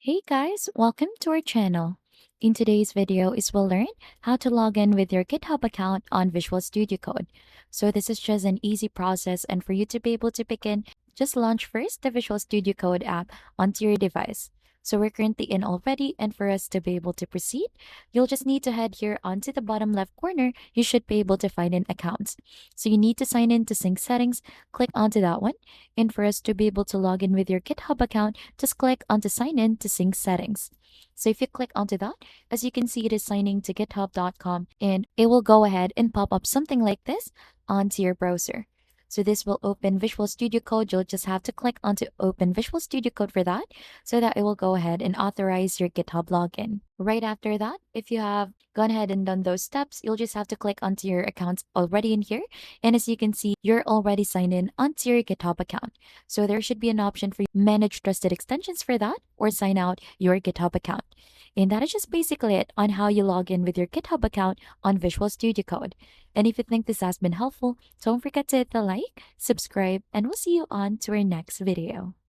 Hey guys, welcome to our channel. In today's video we'll learn how to log in with your GitHub account on Visual Studio Code. So this is just an easy process, and for you to be able to begin, just launch first the Visual Studio Code app onto your device. So we're currently in already, and for us to be able to proceed, you'll just need to head here onto the bottom left corner. You should be able to find an account. So you need to sign in to sync settings, click onto that one. And for us to be able to log in with your GitHub account, just click onto sign in to sync settings. So if you click onto that, as you can see, it is signing to github.com, and it will go ahead and pop up something like this onto your browser. So this will open Visual Studio Code. You'll just have to click onto open Visual Studio Code for that, so that it will go ahead and authorize your GitHub login. Right after that, if you have gone ahead and done those steps, you'll just have to click onto your accounts already in here. And as you can see, you're already signed in onto your GitHub account. So there should be an option for manage trusted extensions for that, or sign out your GitHub account. And that is just basically it on how you log in with your GitHub account on Visual Studio Code. And if you think this has been helpful, don't forget to hit the like, subscribe, and we'll see you on to our next video.